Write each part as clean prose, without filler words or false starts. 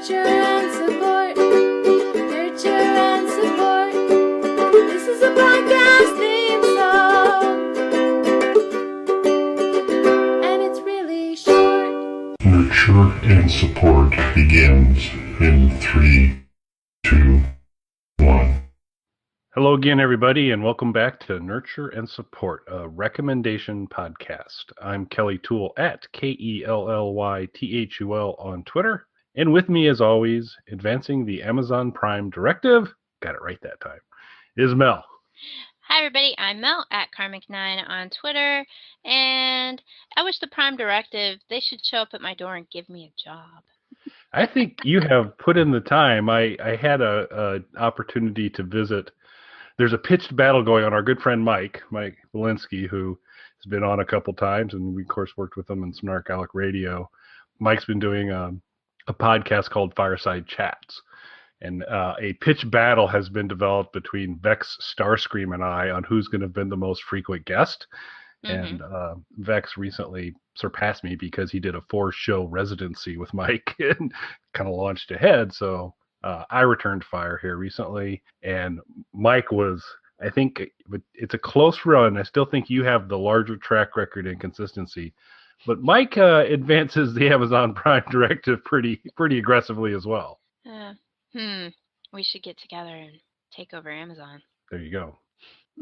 Nurture and support. Nurture and support. This is a podcast theme song. And it's really short. Nurture and support begins in 3, 2, 1. Hello again, everybody, and welcome back to Nurture and Support, a recommendation podcast. I'm Kelly Toole at KELLYTHUL on Twitter. And with me, as always, advancing the Amazon Prime Directive, got it right that time, is Mel. Hi, everybody. I'm Mel at Karmic9 on Twitter. And I wish the Prime Directive, they should show up at my door and give me a job. I think you have put in the time. I had a opportunity to visit. There's a pitched battle going on. Our good friend Mike Walensky, who has been on a couple times, and we, of course, worked with him in some Narcotic Radio. Mike's been doing a podcast called Fireside Chats. And a pitched battle has been developed between Vex Starscream and I on who's going to have been the most frequent guest. Mm-hmm. And Vex recently surpassed me because he did a 4-show residency with Mike and kind of launched ahead. So I returned fire here recently, and Mike was, I think it's a close run. I still think you have the larger track record and consistency, but Mike advances the Amazon Prime Directive pretty aggressively as well. We should get together and take over Amazon. There you go.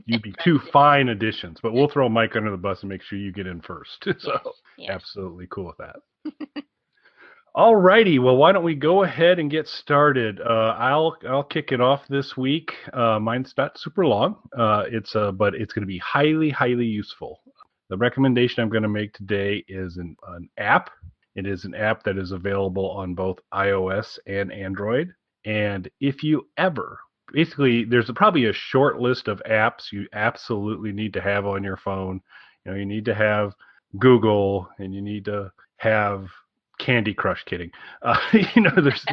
You'd be two fine additions, but we'll throw Mike under the bus and make sure you get in first. So yes. Absolutely cool with that. All righty. Well, why don't we go ahead and get started? I'll kick it off this week. Mine's not super long. But it's going to be highly useful. The recommendation I'm going to make today is an app. It is an app that is available on both iOS and Android. And if you ever, basically, there's probably a short list of apps you absolutely need to have on your phone. You know, you need to have Google, and you need to have Candy Crush. Kidding. There's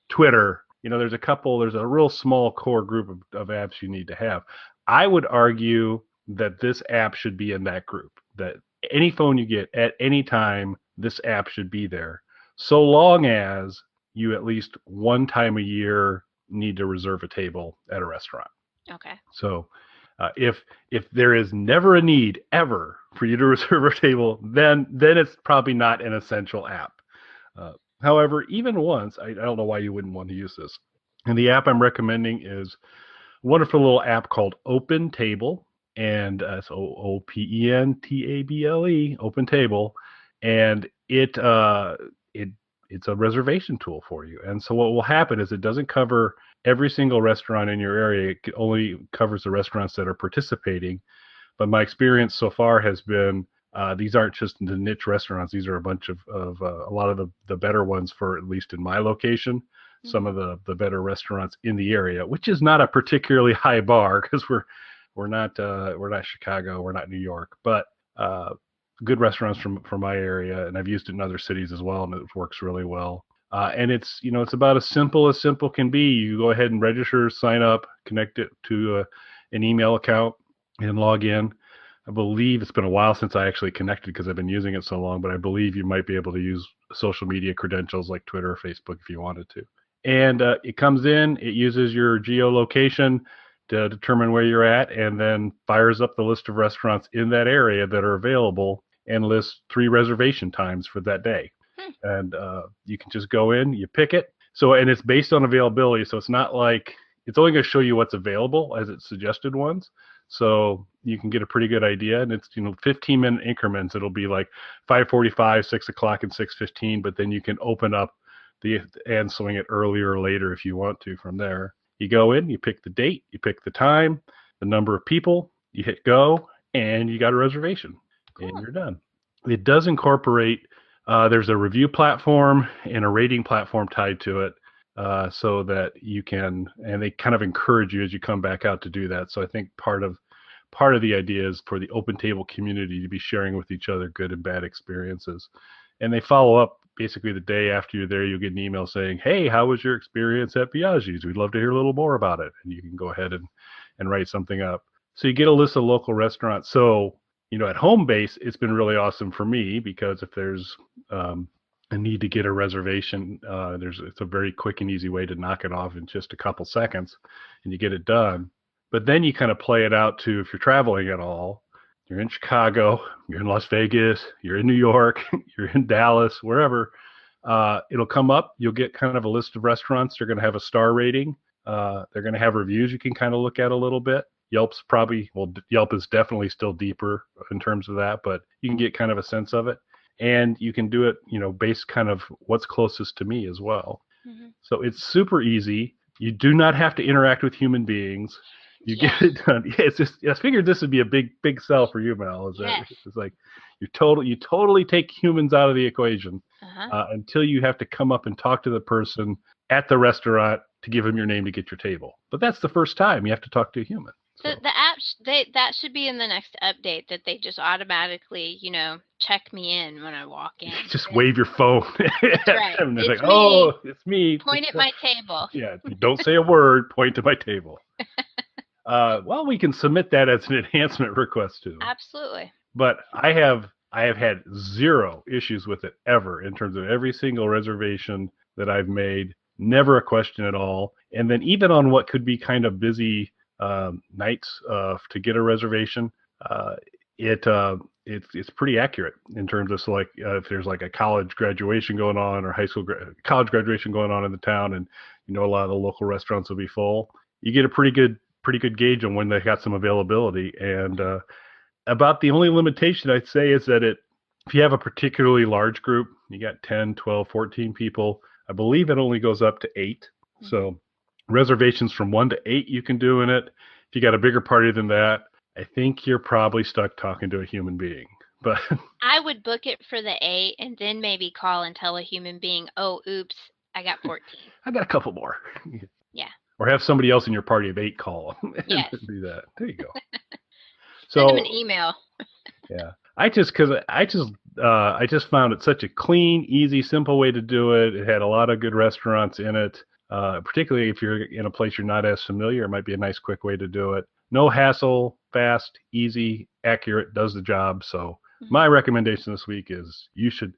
Twitter. There's a real small core group of apps you need to have. I would argue that this app should be in that group, that any phone you get at any time, this app should be there, so long as you at least one time a year need to reserve a table at a restaurant. Okay. So if there is never a need ever for you to reserve a table, then it's probably not an essential app. However, even once, I don't know why you wouldn't want to use this. And the app I'm recommending is a wonderful little app called OpenTable, and it's OpenTable, OpenTable, and it's a reservation tool for you. And so what will happen is it doesn't cover every single restaurant in your area. It only covers the restaurants that are participating. But my experience so far has been these aren't just the niche restaurants. These are a bunch of a lot of the better ones, for at least in my location. Mm-hmm. Some of the better restaurants in the area, which is not a particularly high bar because we're not Chicago, we're not New York, but good restaurants from my area, and I've used it in other cities as well, and it works really well. And it's about as simple can be. You go ahead and register, sign up, connect it to an email account, and log in. I believe it's been a while since I actually connected because I've been using it so long, but I believe you might be able to use social media credentials like Twitter or Facebook if you wanted to. And it comes in, it uses your geolocation to determine where you're at, and then fires up the list of restaurants in that area that are available and lists 3 reservation times for that day. And you can just go in, you pick it. So, and it's based on availability. So it's not like, it's only going to show you what's available as its suggested ones. So you can get a pretty good idea. And it's, 15-minute increments. It'll be like 5:45, 6 o'clock, and 6:15. But then you can open up and swing it earlier or later if you want to from there. You go in, you pick the date, you pick the time, the number of people, you hit go, and you got a reservation. Cool. And you're done. It does incorporate, there's a review platform and a rating platform tied to it, so that you can, and they kind of encourage you as you come back out to do that. So I think part of the idea is for the OpenTable community to be sharing with each other good and bad experiences. And they follow up basically the day after you're there. You'll get an email saying, hey, how was your experience at Biaggi's? We'd love to hear a little more about it. And you can go ahead and write something up. So you get a list of local restaurants. So, at home base, it's been really awesome for me because if there's and need to get a reservation, it's a very quick and easy way to knock it off in just a couple seconds, and you get it done. But then you kind of play it out to if you're traveling at all. You're in Chicago, you're in Las Vegas, you're in New York, you're in Dallas, wherever. It'll come up. You'll get kind of a list of restaurants. They're going to have a star rating. They're going to have reviews you can kind of look at a little bit. Yelp's probably, well, Yelp is definitely still deeper in terms of that, but you can get kind of a sense of it. And you can do it, based kind of what's closest to me as well. Mm-hmm. So it's super easy. You do not have to interact with human beings. You get it done. Yeah, it's just, I figured this would be a big sell for you, Mel. It's like you totally take humans out of the equation until you have to come up and talk to the person at the restaurant to give them your name to get your table. But that's the first time you have to talk to a human. So. The apps, that should be in the next update, that they just automatically, check me in when I walk in. Just wave your phone. That's right. And It's like, me. oh, it's me. Point at my table. Yeah, don't say a word. Point to my table. Well, we can submit that as an enhancement request too. Absolutely. But I have had zero issues with it ever in terms of every single reservation that I've made. Never a question at all. And then even on what could be kind of busy nights to get a reservation, it's pretty accurate in terms of if there's like a college graduation going on or college graduation going on in the town, and a lot of the local restaurants will be full. You get a pretty good gauge on when they got some availability. And about the only limitation I'd say is that if you have a particularly large group, you got 10, 12, 14 people, I believe it only goes up to 8. Mm-hmm. So reservations from 1 to 8 you can do in it. If you got a bigger party than that, I think you're probably stuck talking to a human being. But I would book it for the 8 and then maybe call and tell a human being, oh, oops, I got 14. I got a couple more. Yeah. Or have somebody else in your party of 8 call them and yes. do that. There you go. Send them an email. Yeah. I just found it such a clean, easy, simple way to do it. It had a lot of good restaurants in it. Particularly if you're in a place you're not as familiar, it might be a nice, quick way to do it. No hassle, fast, easy, accurate, does the job. So my recommendation this week is you should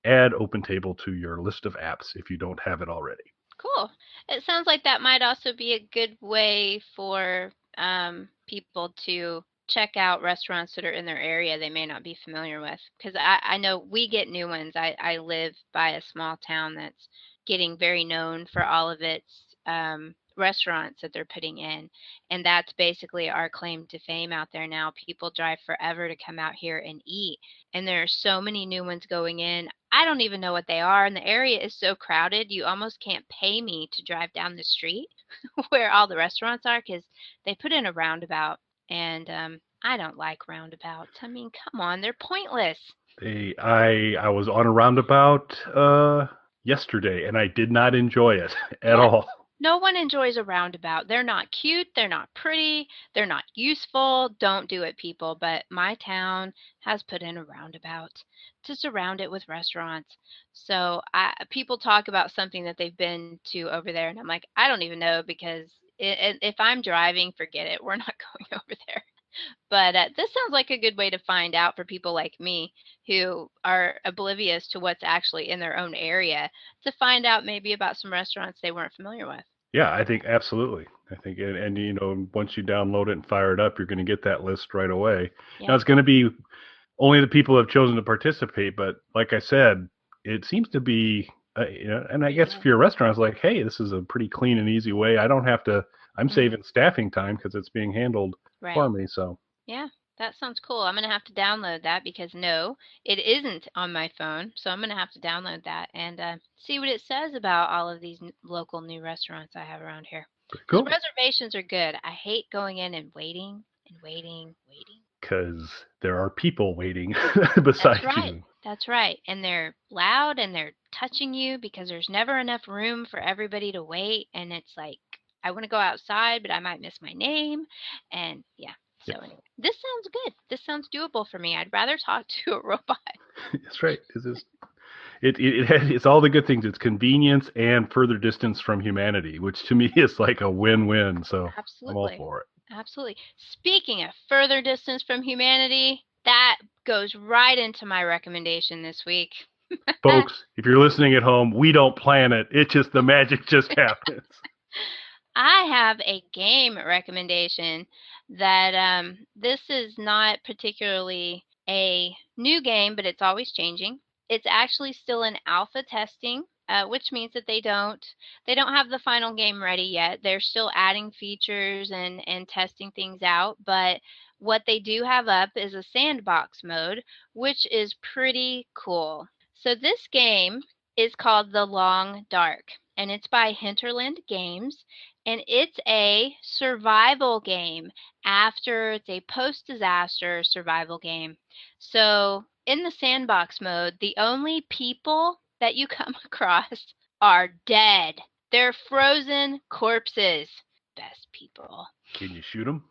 add OpenTable to your list of apps if you don't have it already. Cool. It sounds like that might also be a good way for people to check out restaurants that are in their area they may not be familiar with. Because I know we get new ones. I live by a small town that's getting very known for all of its restaurants that they're putting in. And that's basically our claim to fame out there now. People drive forever to come out here and eat. And there are so many new ones going in. I don't even know what they are. And the area is so crowded, you almost can't pay me to drive down the street where all the restaurants are, because they put in a roundabout. And I don't like roundabouts. I mean, come on, they're pointless. I was on a roundabout yesterday, and I did not enjoy it at all. No one enjoys a roundabout. They're not cute. They're not pretty. They're not useful. Don't do it, people. But my town has put in a roundabout to surround it with restaurants. So people talk about something that they've been to over there, and I'm like, I don't even know, because if I'm driving, forget it. We're not going over there. But this sounds like a good way to find out for people like me who are oblivious to what's actually in their own area, to find out maybe about some restaurants they weren't familiar with. Yeah, I think absolutely. I think, and once you download it and fire it up, you're going to get that list right away. Yeah. Now, it's going to be only the people who have chosen to participate, but like I said, it seems to be, and I guess if you're a restaurant, it's like, hey, this is a pretty clean and easy way. I don't have to, I'm saving staffing time because it's being handled for me. So yeah, that sounds cool. I'm going to have to download that, because no, it isn't on my phone. So I'm going to have to download that and see what it says about all of these local new restaurants I have around here. Cool. Reservations are good. I hate going in and waiting. Because there are people waiting beside you. That's right. And they're loud and they're touching you because there's never enough room for everybody to wait. And it's like, I want to go outside, but I might miss my name. And yeah. So anyway, this sounds good. This sounds doable for me. I'd rather talk to a robot. That's right. It's all the good things. It's convenience and further distance from humanity, which to me is like a win-win. So absolutely. I'm all for it. Absolutely. Speaking of further distance from humanity, that goes right into my recommendation this week. Folks, if you're listening at home, we don't plan it. It just, the magic just happens. I have a game recommendation that this is not particularly a new game, but it's always changing. It's actually still in alpha testing, which means that they don't have the final game ready yet. They're still adding features and testing things out, but what they do have up is a sandbox mode, which is pretty cool. So this game is called The Long Dark, and it's by Hinterland Games, and it's a survival game after it's a post-disaster survival game. So in the sandbox mode, the only people that you come across are dead. They're frozen corpses. Best people. Can you shoot them?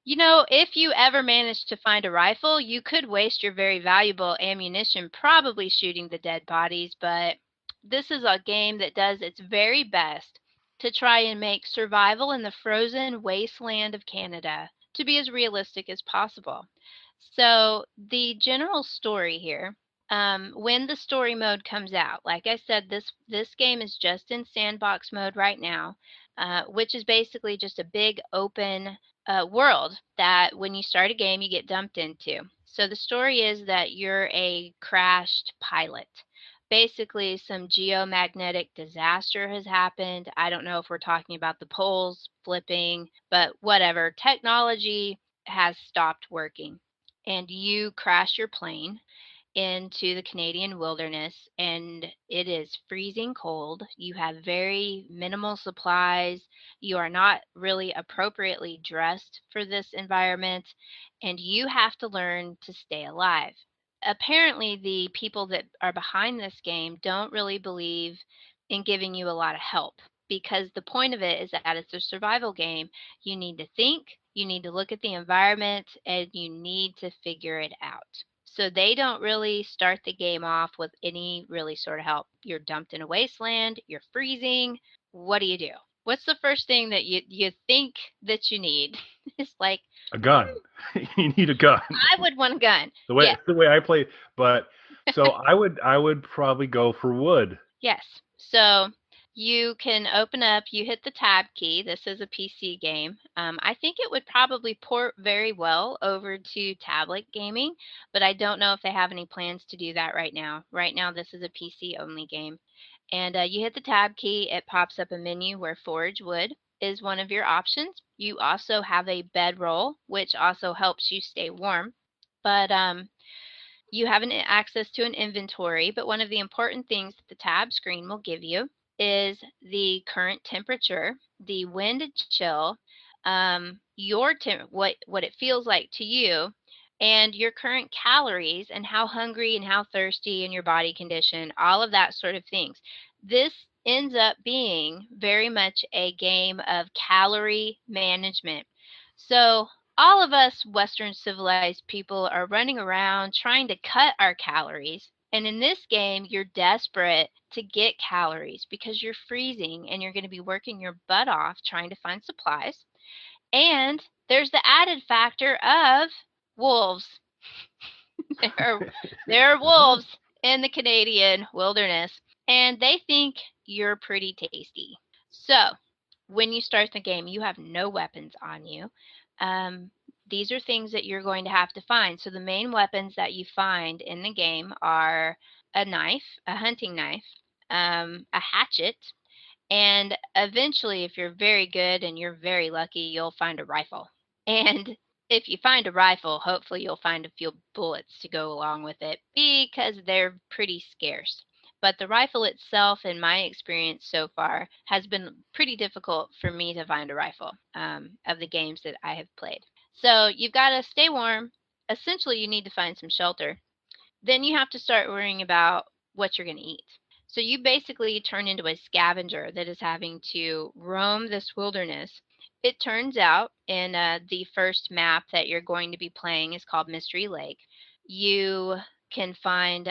You know, if you ever manage to find a rifle, you could waste your very valuable ammunition probably shooting the dead bodies, but this is a game that does its very best to try and make survival in the frozen wasteland of Canada to be as realistic as possible. So, the general story here, when the story mode comes out, like I said, this game is just in sandbox mode right now, which is basically just a big open world that when you start a game, you get dumped into. So the story is that you're a crashed pilot. Basically, some geomagnetic disaster has happened. I don't know if we're talking about the poles flipping, but whatever. Technology has stopped working. And you crash your plane into the Canadian wilderness, and it is freezing cold. You have very minimal supplies. You are not really appropriately dressed for this environment, and you have to learn to stay alive. Apparently, the people that are behind this game don't really believe in giving you a lot of help because the point of it is that it's a survival game. You need to think, you need to look at the environment, and you need to figure it out. So they don't really start the game off with any really sort of help. You're dumped in a wasteland, you're freezing. What do you do? What's the first thing that you think that you need? It's like, A gun. You need a gun. I would want a gun. The Yeah. way I play, but so I would probably go for wood. Yes. So you can open up, you hit the tab key. This is a PC game. I think it would probably port very well over to tablet gaming, but I don't know if they have any plans to do that right now. Right now, this is a PC only game. And you hit the tab key, it pops up a menu where forage wood is one of your options. You also have a bedroll, which also helps you stay warm. But you have access to an inventory, but one of the important things that the tab screen will give you is the current temperature, the wind chill, what it feels like to you, and your current calories and how hungry and how thirsty and your body condition, all of that sort of things. This ends up being very much a game of calorie management. So all of us Western civilized people are running around trying to cut our calories. And in this game, you're desperate to get calories because you're freezing and you're going to be working your butt off trying to find supplies. And there's the added factor of wolves. there are wolves in the Canadian wilderness, and they think you're pretty tasty. So, when you start the game, you have no weapons on you. Um, these are things that you're going to have to find. So, the main weapons that you find in the game are a knife, a hunting knife, a hatchet, and eventually, if you're very good and you're very lucky, you'll find a rifle. And if you find a rifle, hopefully you'll find a few bullets to go along with it because they're pretty scarce. But the rifle itself, in my experience so far, has been pretty difficult for me to find a rifle of the games that I have played. So you've got to stay warm. Essentially, you need to find some shelter. Then you have to start worrying about what you're going to eat. So you basically turn into a scavenger that is having to roam this wilderness. It turns out in the first map that you're going to be playing is called Mystery Lake. You can find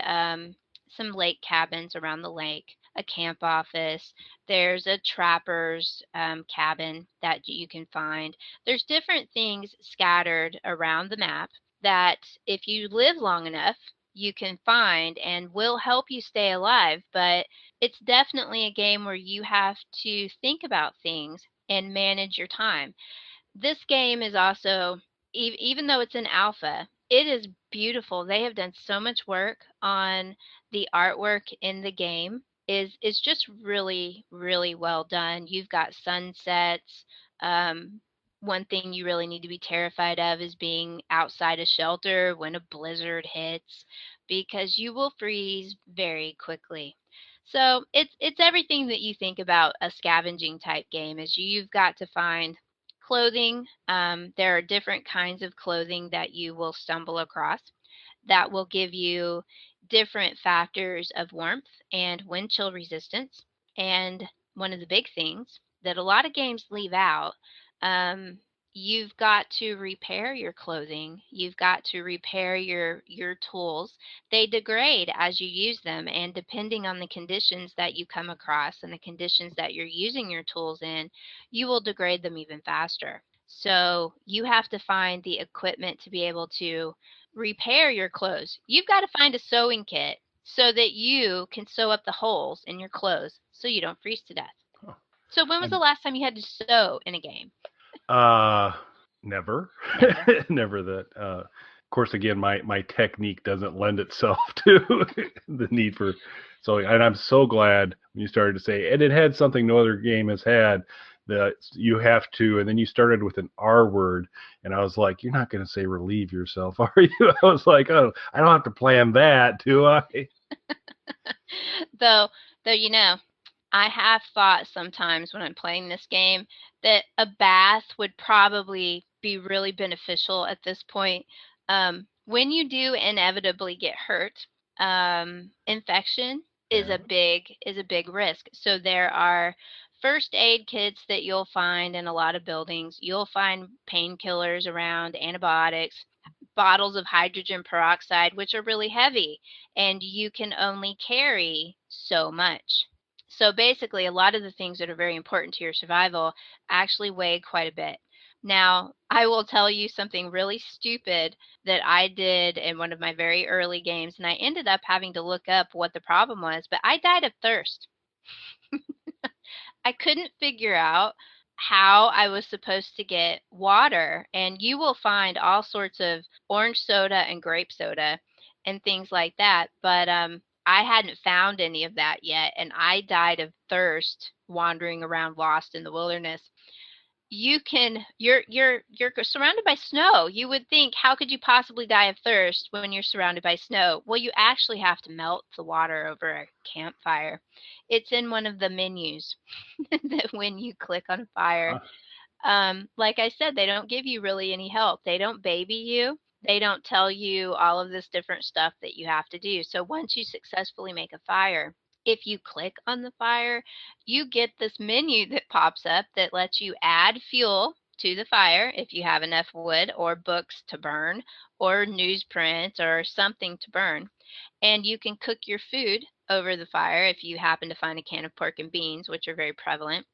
some lake cabins around the lake, a camp office. There's a trapper's cabin that you can find. There's different things scattered around the map that if you live long enough, you can find and will help you stay alive, but it's definitely a game where you have to think about things and manage your time. This game is also, even though it's an alpha, it is beautiful. They have done so much work on the artwork in the game. Is just really really well done. You've got sunsets. Um, One thing you really need to be terrified of is being outside a shelter when a blizzard hits, because you will freeze very quickly. So it's everything that you think about a scavenging type game. Is you've got to find clothing. There are different kinds of clothing that you will stumble across that will give you different factors of warmth and wind chill resistance. And one of the big things that a lot of games leave out, um, you've got to repair your clothing. You've got to repair your tools. They degrade as you use them, and depending on the conditions that you come across and the conditions that you're using your tools in, you will degrade them even faster. So you have to find the equipment to be able to repair your clothes. You've got to find a sewing kit so that you can sew up the holes in your clothes so you don't freeze to death. Huh. So when was the last time you had to sew in a game? Uh, never, Never. never that. Of course, again, my technique doesn't lend itself to the need for sewing, and I'm so glad when you started to say, and it had something no other game has had, that you have to, and then you started with an R word, and I was like, you're not going to say relieve yourself, are you? I was like, oh, I don't have to plan that, do I? though though, I have thought sometimes when I'm playing this game that a bath would probably be really beneficial at this point. When you do inevitably get hurt, infection Yeah. is a big risk. So there are first aid kits that you'll find in a lot of buildings. You'll find painkillers around, antibiotics, bottles of hydrogen peroxide, which are really heavy, and you can only carry so much. So basically, a lot of the things that are very important to your survival actually weigh quite a bit. Now, I will tell you something really stupid that I did in one of my very early games, and I ended up having to look up what the problem was, but I died of thirst. I couldn't figure out how I was supposed to get water. And you will find all sorts of orange soda and grape soda and things like that. But I hadn't found any of that yet. And I died of thirst wandering around lost in the wilderness. You're surrounded by snow. You would think, how could you possibly die of thirst when you're surrounded by snow? Well, you actually have to melt the water over a campfire. It's in one of the menus that when you click on fire, Huh. like I said, they don't give you really any help. They don't baby you. They don't tell you all of this different stuff that you have to do. So once you successfully make a fire, if you click on the fire, you get this menu that pops up that lets you add fuel to the fire if you have enough wood or books to burn or newsprint or something to burn. And you can cook your food over the fire if you happen to find a can of pork and beans, which are very prevalent.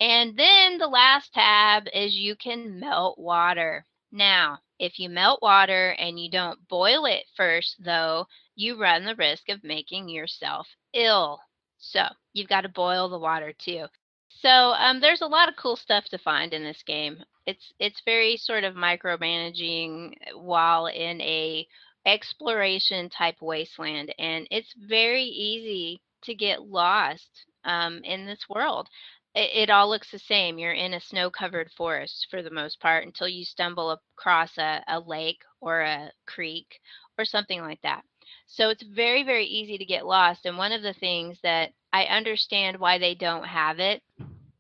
And then the last tab is you can melt water. Now, if you melt water and you don't boil it first, though, you run the risk of making yourself ill. So you've got to boil the water too. So there's a lot of cool stuff to find in this game. It's very sort of micromanaging while in a exploration type wasteland, and it's very easy to get lost in this world. It all looks the same. You're in a snow-covered forest for the most part until you stumble across a lake or a creek or something like that. So it's very, very easy to get lost. And one of the things that I understand why they don't have it,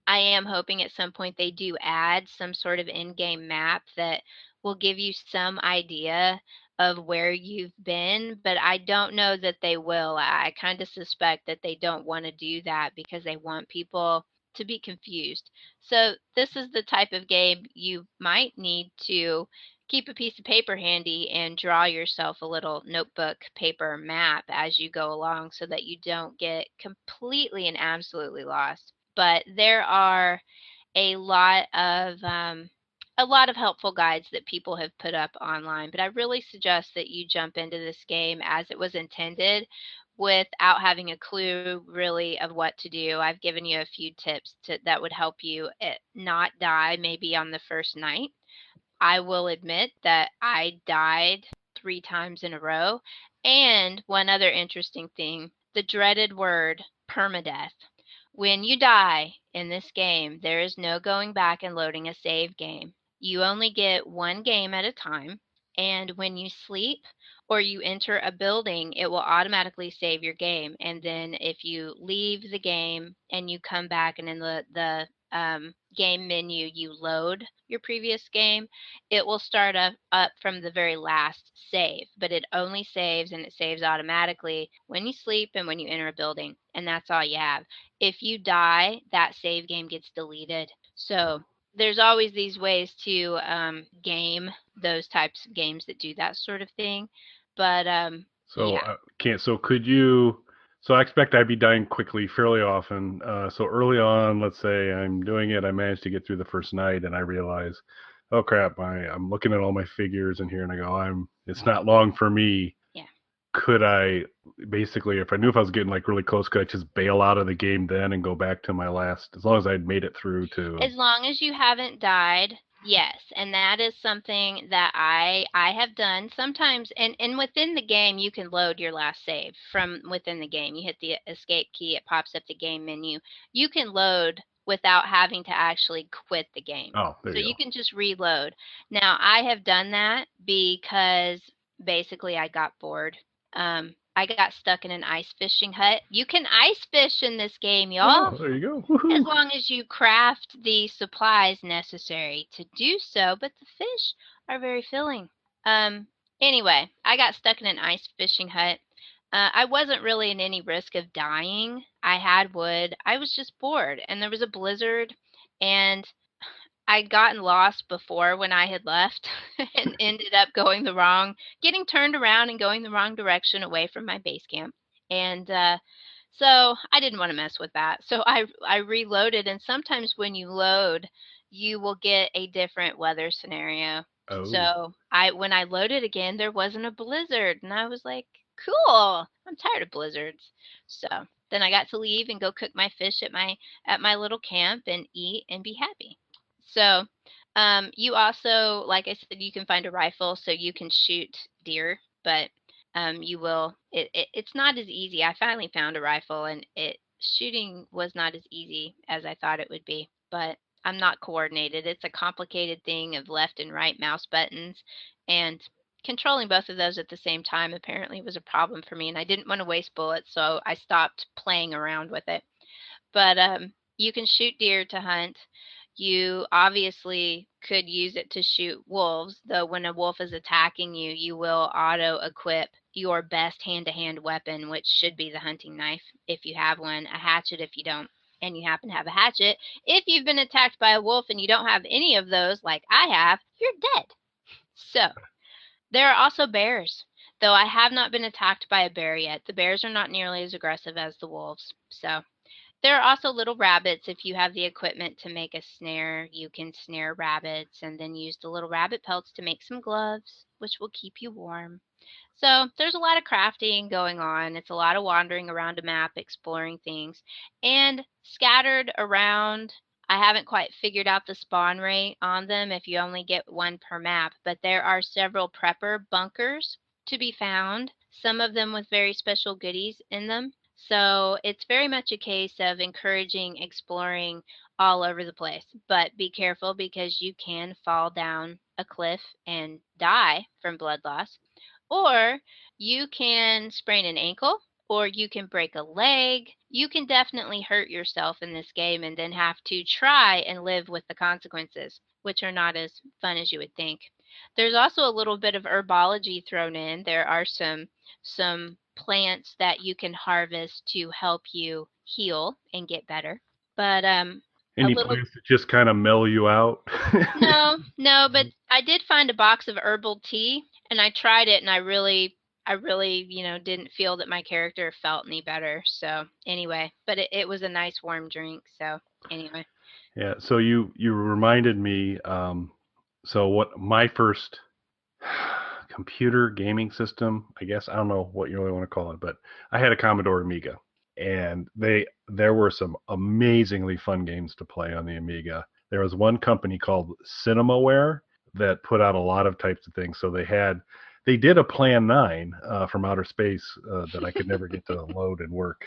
I am hoping at some point they do add some sort of in-game map that will give you some idea of where you've been, but I don't know that they will. I kind of suspect that they don't want to do that because they want people to be confused. So this is the type of game you might need to keep a piece of paper handy and draw yourself a little notebook paper map as you go along so that you don't get completely and absolutely lost. But there are a lot a lot of helpful guides that people have put up online, but I really suggest that you jump into this game as it was intended without having a clue really of what to do. I've given you a few tips that would help you not die maybe on the first night. I will admit that I died 3 times in a row. And one other interesting thing, the dreaded word permadeath. When you die in this game, there is no going back and loading a save game. You only get one game at a time, and when you sleep or you enter a building, it will automatically save your game. And then if you leave the game and you come back and in the game menu you load your previous game, it will start up from the very last save, but it only saves and it saves automatically when you sleep and when you enter a building, and that's all you have. If you die, that save game gets deleted. So there's always these ways to game those types of games that do that sort of thing. But So yeah. can't. So could you? So I expect I'd be dying quickly, fairly often. So early on, let's say I'm doing it, I managed to get through the first night, and I realize, oh crap, I'm looking at all my figures in here, and I go, it's not long for me. Yeah. Could I basically, if I knew if I was getting like really close, could I just bail out of the game then and go back to my last, as long as I'd made it through to? As long as you haven't died, yes. And that is something that I have done sometimes. And within the game, you can load your last save from within the game. You hit the escape key, it pops up the game menu. You can load without having to actually quit the game. Oh, there So you you go. can just reload. Now, I have done that because basically I got bored. I got stuck in an ice fishing hut. You can ice fish in this game, y'all, Oh, there you go. as Woohoo. long as you craft the supplies necessary to do so, but the fish are very filling. Um, anyway, I got stuck in an ice fishing hut. I wasn't really in any risk of dying. I had wood. I was just bored, and there was a blizzard, and I'd gotten lost before when I had left and ended up getting turned around and going the wrong direction away from my base camp. And so I didn't want to mess with that. So I reloaded, and sometimes when you load, you will get a different weather scenario. Oh. So when I loaded again, there wasn't a blizzard, and I was like, cool. I'm tired of blizzards. So then I got to leave and go cook my fish at my little camp and eat and be happy. So, you also, like I said, you can find a rifle so you can shoot deer, but it's not as easy. I finally found a rifle, and it shooting was not as easy as I thought it would be. But I'm not coordinated. It's a complicated thing of left and right mouse buttons, and controlling both of those at the same time apparently was a problem for me, and I didn't want to waste bullets, so I stopped playing around with it. But you can shoot deer to hunt. You obviously could use it to shoot wolves, though when a wolf is attacking you, you will auto equip your best hand to hand weapon, which should be the hunting knife if you have one, a hatchet if you don't, and you happen to have a hatchet. If you've been attacked by a wolf and you don't have any of those, like I have, you're dead. So, there are also bears, though I have not been attacked by a bear yet. The bears are not nearly as aggressive as the wolves. So, there are also little rabbits. If you have the equipment to make a snare, you can snare rabbits and then use the little rabbit pelts to make some gloves, which will keep you warm. So there's a lot of crafting going on. It's a lot of wandering around a map, exploring things, and scattered around. I haven't quite figured out the spawn rate on them if you only get one per map, but there are several prepper bunkers to be found, some of them with very special goodies in them. So it's very much a case of encouraging exploring all over the place. But be careful because you can fall down a cliff and die from blood loss. Or you can sprain an ankle, or you can break a leg. You can definitely hurt yourself in this game and then have to try and live with the consequences, which are not as fun as you would think. There's also a little bit of herbology thrown in. There are some plants that you can harvest to help you heal and get better. But a Any little plans to just kind of mellow you out? no, but I did find a box of herbal tea, and I tried it, and I really, didn't feel that my character felt any better. So anyway, but it was a nice warm drink. So anyway, Yeah. So you reminded me. So what my first computer gaming system, I guess, I don't know what you really want to call it, but I had a Commodore Amiga, and there were some amazingly fun games to play on the Amiga. There was one company called Cinemaware that put out a lot of types of things. So they did a Plan 9 from outer space that I could never get to load and work,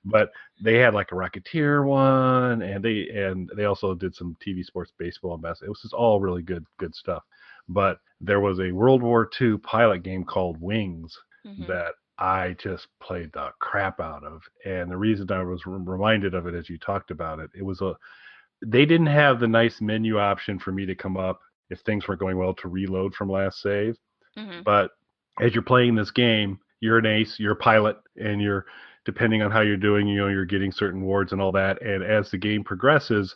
but they had like a Rocketeer one, and they also did some TV sports, baseball, and basketball. It was just all really good stuff. But there was a World War II pilot game called Wings that I just played the crap out of. And the reason I was reminded of it as you talked about it, they didn't have the nice menu option for me to come up if things weren't going well to reload from last save. But as you're playing this game, you're an ace, you're a pilot, and you're, depending on how you're doing, you're getting certain wards and all that. And as the game progresses,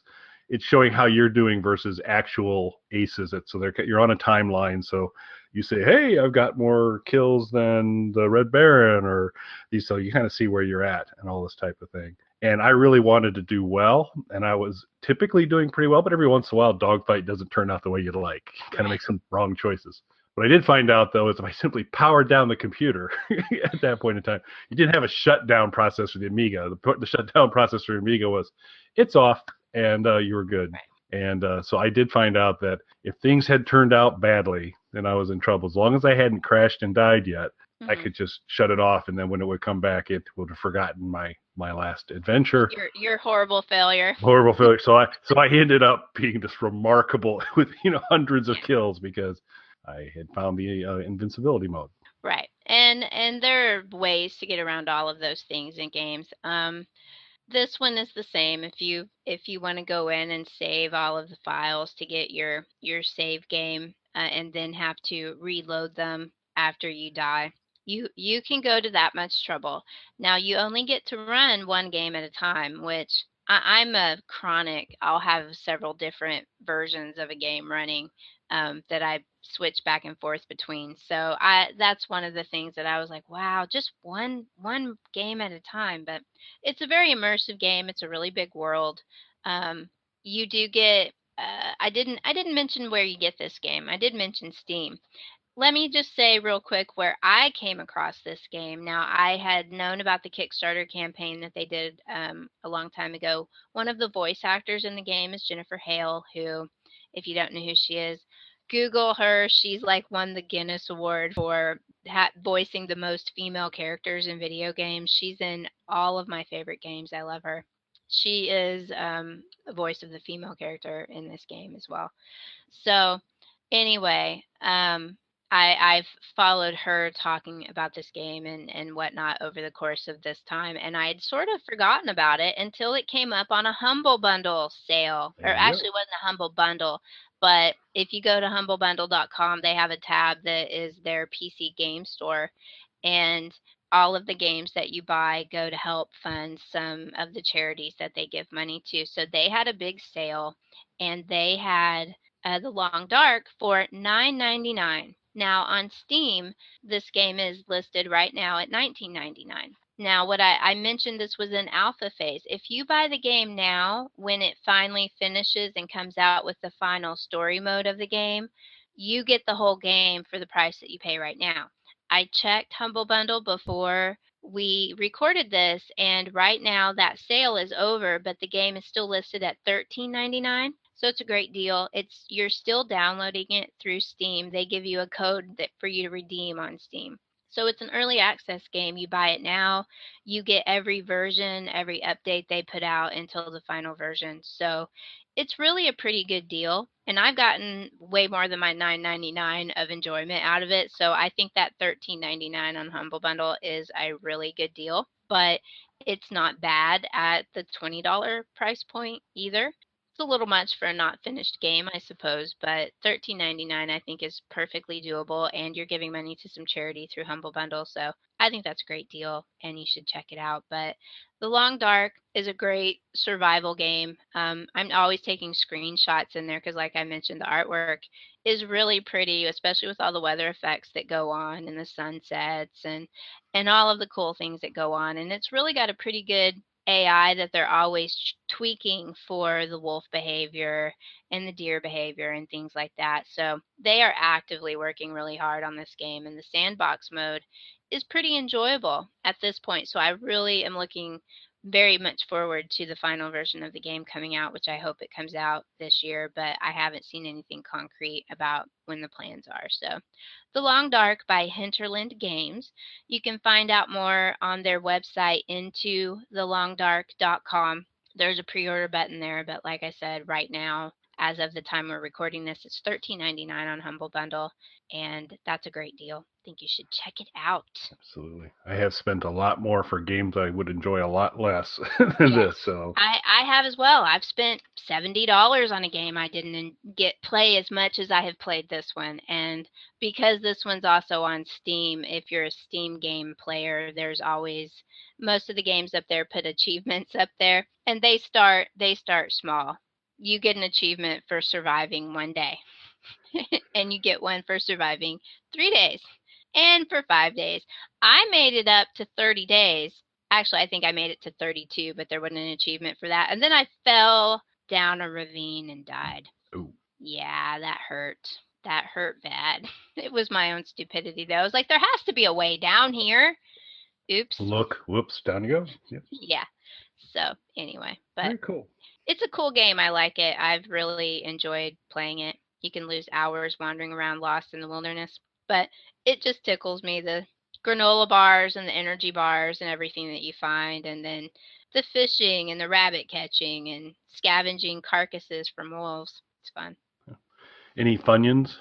it's showing how you're doing versus actual aces. So you're on a timeline. So you say, hey, I've got more kills than the Red Baron, or these. So you kind of see where you're at and all this type of thing. And I really wanted to do well, and I was typically doing pretty well. But every once in a while, dogfight doesn't turn out the way you'd like. Kind of make some wrong choices. What I did find out, though, is if I simply powered down the computer at that point in time, you didn't have a shutdown process for the Amiga. The shutdown process for Amiga was, it's off, and you were good. And so I did find out that if things had turned out badly, then I was in trouble. As long as I hadn't crashed and died yet, I could just shut it off, and then when it would come back, it would have forgotten my last adventure. Your horrible failure. Horrible failure. So I ended up being just remarkable with hundreds of kills because I had found the invincibility mode. Right. And there are ways to get around all of those things in games. This one is the same. If you want to go in and save all of the files to get your save game and then have to reload them after you die, you can go to that much trouble. Now you only get to run one game at a time, which I'm a chronic. I'll have several different versions of a game running that I switch back and forth between. So that's one of the things that I was like, wow, just one game at a time. But it's a very immersive game. It's a really big world. You do get. I didn't mention where you get this game. I did mention Steam. Let me just say real quick where I came across this game. Now, I had known about the Kickstarter campaign that they did a long time ago. One of the voice actors in the game is Jennifer Hale, who, if you don't know who she is, Google her. She's like won the Guinness Award for voicing the most female characters in video games. She's in all of my favorite games. I love her. She is the voice of the female character in this game as well. So, anyway, I've followed her talking about this game and whatnot over the course of this time, and I had sort of forgotten about it until it came up on a Humble Bundle sale. Or actually, it wasn't a Humble Bundle, but if you go to humblebundle.com, they have a tab that is their PC game store, and all of the games that you buy go to help fund some of the charities that they give money to. So they had a big sale, and they had The Long Dark for $9.99. Now on Steam, this game is listed right now at $19.99. Now, what I mentioned, this was in alpha phase. If you buy the game now, when it finally finishes and comes out with the final story mode of the game, you get the whole game for the price that you pay right now. I checked Humble Bundle before we recorded this, and right now that sale is over, but the game is still listed at $13.99. So it's a great deal. You're still downloading it through Steam. They give you a code for you to redeem on Steam. So it's an early access game. You buy it now, you get every version, every update they put out until the final version. So it's really a pretty good deal. And I've gotten way more than my $9.99 of enjoyment out of it. So I think that $13.99 on Humble Bundle is a really good deal. But it's not bad at the $20 price point either. It's a little much for a not finished game, I suppose, but $13.99 I think is perfectly doable, and you're giving money to some charity through Humble Bundle, so I think that's a great deal, and you should check it out. But The Long Dark is a great survival game. I'm always taking screenshots in there because, like I mentioned, the artwork is really pretty, especially with all the weather effects that go on and the sunsets and all of the cool things that go on. And it's really got a pretty good AI that they're always tweaking for the wolf behavior and the deer behavior and things like that. So they are actively working really hard on this game, and the sandbox mode is pretty enjoyable at this point. So I really am looking very much forward to the final version of the game coming out, which I hope it comes out this year, but I haven't seen anything concrete about when the plans are. So The Long Dark by Hinterland Games. You can find out more on their website, intothelongdark.com. There's a pre-order button there, but like I said, right now, as of the time we're recording this, it's $13.99 on Humble Bundle, and that's a great deal. I think you should check it out. Absolutely. I have spent a lot more for games I would enjoy a lot less than this. So I have as well. I've spent $70 on a game I didn't get play as much as I have played this one. And because this one's also on Steam, if you're a Steam game player, there's always most of the games up there put achievements up there, and they start small. You get an achievement for surviving 1 day. And you get one for surviving 3 days and for 5 days. I made it up to 30 days. Actually, I think I made it to 32, but there wasn't an achievement for that. And then I fell down a ravine and died. ooh, Yeah, that hurt. That hurt bad. It was my own stupidity, though. I was like, there has to be a way down here. Oops. look, whoops, down you go. Yep. Yeah. So, anyway, but Very cool. it's a cool game. I like it. I've really enjoyed playing it. You can lose hours wandering around lost in the wilderness, but it just tickles me, the granola bars and the energy bars and everything that you find, and then the fishing and the rabbit catching and scavenging carcasses from wolves. It's fun. Any Funyuns?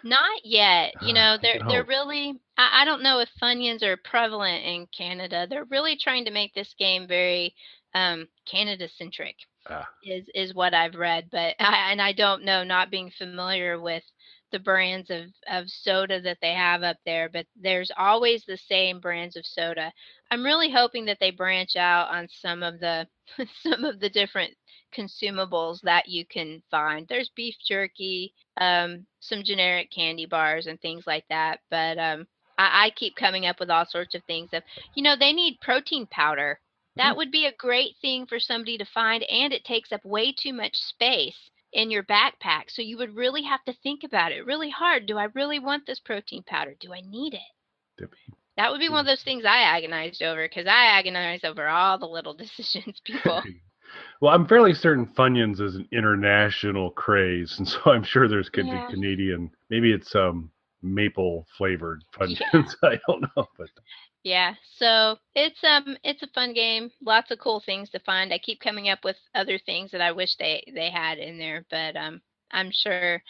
Not yet. You know, Keep it they're hope. really, I don't know if Funyuns are prevalent in Canada. They're really trying to make this game very Canada centric. Ah, Is what I've read, but I don't know, not being familiar with the brands of soda that they have up there, but there's always the same brands of soda. I'm really hoping that they branch out on some of the some of the different consumables that you can find. There's beef jerky, some generic candy bars and things like that, but I keep coming up with all sorts of things of, they need protein powder. That would be a great thing for somebody to find, and it takes up way too much space in your backpack. So you would really have to think about it really hard. Do I really want this protein powder? Do I need it? that'd be- That would be one of those things I agonized over, because I agonize over all the little decisions, people. Well, I'm fairly certain Funyuns is an international craze, and so I'm sure there's could Yeah. be Canadian. Maybe it's maple flavored Funyuns. I don't know, but Yeah, so it's a fun game. Lots of cool things to find. I keep coming up with other things that I wish they had in there, but I'm sure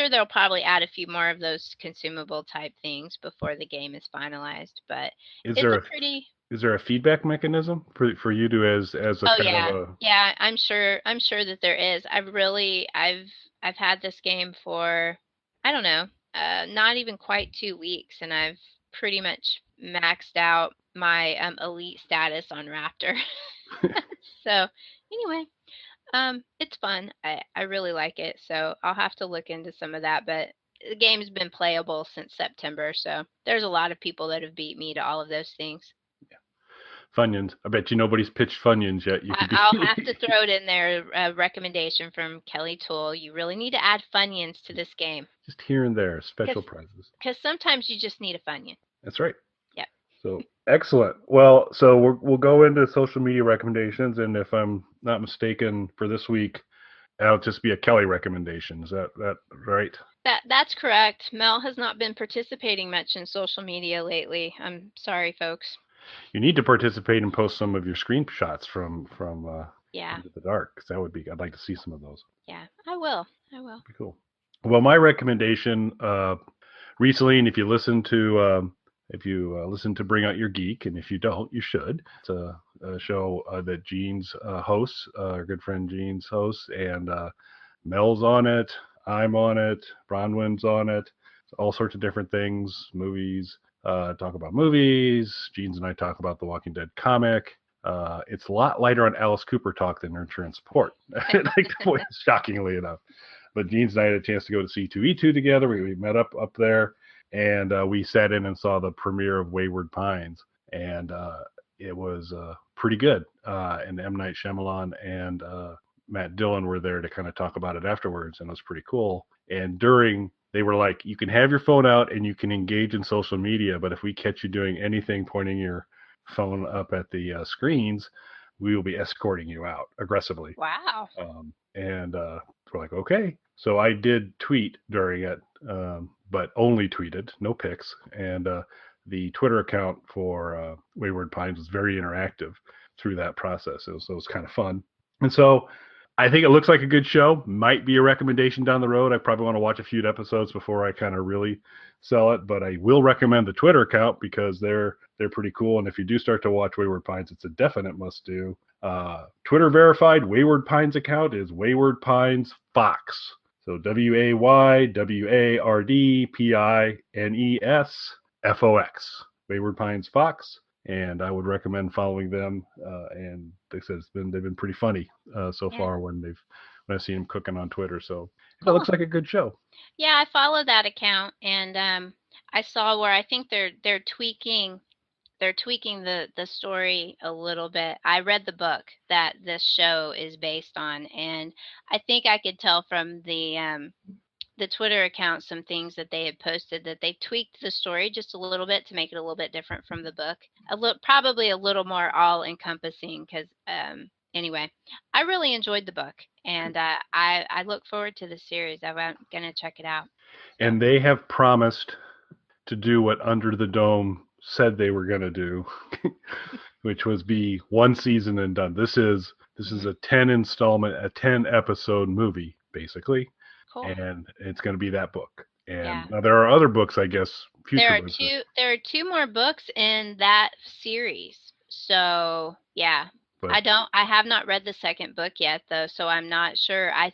they'll probably add a few more of those consumable type things before the game is finalized. But is it's there a a pretty is there a feedback mechanism for you to as a Oh kind yeah. of a Yeah, I'm sure that there is. I've had this game for, I don't know, not even quite 2 weeks, and I've pretty much maxed out my elite status on Raptor. So anyway, it's fun. I really like it, so I'll have to look into some of that, but the game's been playable since September, so there's a lot of people that have beat me to all of those things. Funyuns? I bet you nobody's pitched Funyuns yet. You could be I'll have to throw it in there, a recommendation from Kelly Toole. You really need to add Funyuns to this game, just here and there, special prizes. because sometimes you just need a Funyun. That's right. Yep. So excellent. Well, so we'll go into social media recommendations, and if I'm not mistaken, for this week, that'll just be a Kelly recommendation. Is that right? That's correct. Mel has not been participating much in social media lately. I'm sorry, folks. You need to participate and post some of your screenshots from Yeah, Into the Dark, because that would be. I'd like to see some of those. yeah, I will. Be cool. Well, my recommendation recently, and if you listen to Bring Out Your Geek, and if you don't, you should. It's a show that Gene's hosts, our good friend Gene's hosts, and Mel's on it. I'm on it. Bronwyn's on it. All sorts of different things, movies. Talk about movies. Gene's and I talk about the Walking Dead comic. It's a lot lighter on Alice Cooper talk than Nurture and Support. Like the voice, shockingly enough. But Gene's and I had a chance to go to C2E2 together. We met up there, and we sat in and saw the premiere of Wayward Pines. And it was pretty good. And M. Night Shyamalan and Matt Dillon were there to kind of talk about it afterwards, and it was pretty cool. And they were like, you can have your phone out and you can engage in social media, but if we catch you doing anything pointing your phone up at the screens, we will be escorting you out aggressively. Wow. And we're like, okay. So I did tweet during it, but only tweeted, no pics. And the Twitter account for Wayward Pines was very interactive through that process. So it was kind of fun. And so I think it looks like a good show. Might be a recommendation down the road. I probably want to watch a few episodes before I kind of really sell it. But I will recommend the Twitter account because they're pretty cool. And if you do start to watch Wayward Pines, it's a definite must do. Twitter verified Wayward Pines account is Wayward Pines Fox. So WAYWARDPINESFOX. Wayward Pines Fox. And I would recommend following them. And they said they've been pretty funny so far when I've seen them cooking on Twitter. So it looks like a good show. Yeah, I follow that account, and I saw where I think they're tweaking the story a little bit. I read the book that this show is based on, and I think I could tell from the Twitter account some things that they had posted that they tweaked the story just a little bit to make it a little bit different from the book. Probably a little more all-encompassing because, anyway, I really enjoyed the book, and I look forward to the series. I'm going to check it out. So. And they have promised to do what Under the Dome said they were going to do, which was be one season and done. This is a 10 episode movie, basically. Cool. And it's going to be that book. And now there are other books, I guess. There are two more books in that series. So yeah, but I have not read the second book yet though, so I'm not sure. I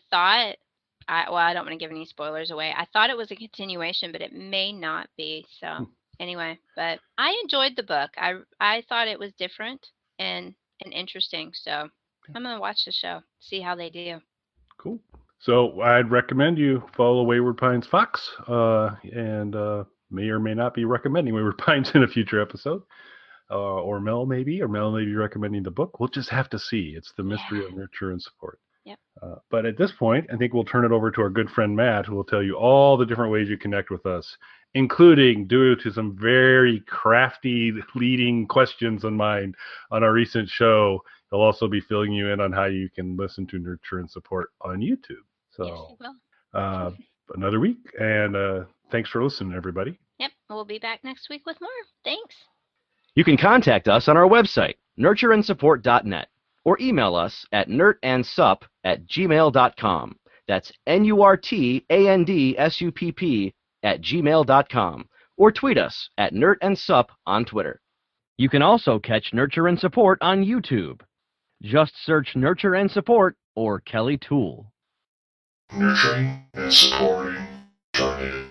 don't want to give any spoilers away. I thought it was a continuation, but it may not be. So anyway, but I enjoyed the book. I thought it was different and interesting. So I'm gonna watch the show, see how they do. Cool. So I'd recommend you follow Wayward Pines Fox, and may or may not be recommending Wayward Pines in a future episode, or Mel may be recommending the book. We'll just have to see. It's the mystery of nurture and support. Yep. But at this point, I think we'll turn it over to our good friend Matt, who will tell you all the different ways you connect with us, including due to some very crafty leading questions on mine on our recent show. He'll also be filling you in on how you can listen to Nurture and Support on YouTube. So, yes, another week, and thanks for listening, everybody. Yep, we'll be back next week with more. Thanks. You can contact us on our website, nurtureandsupport.net, or email us at nurtandsupp@gmail.com. That's NURTANDSUPP@gmail.com, or tweet us at nurtandsupp on Twitter. You can also catch Nurture and Support on YouTube. Just search Nurture and Support or Kelly Toole. Nurturing and supporting Terminated.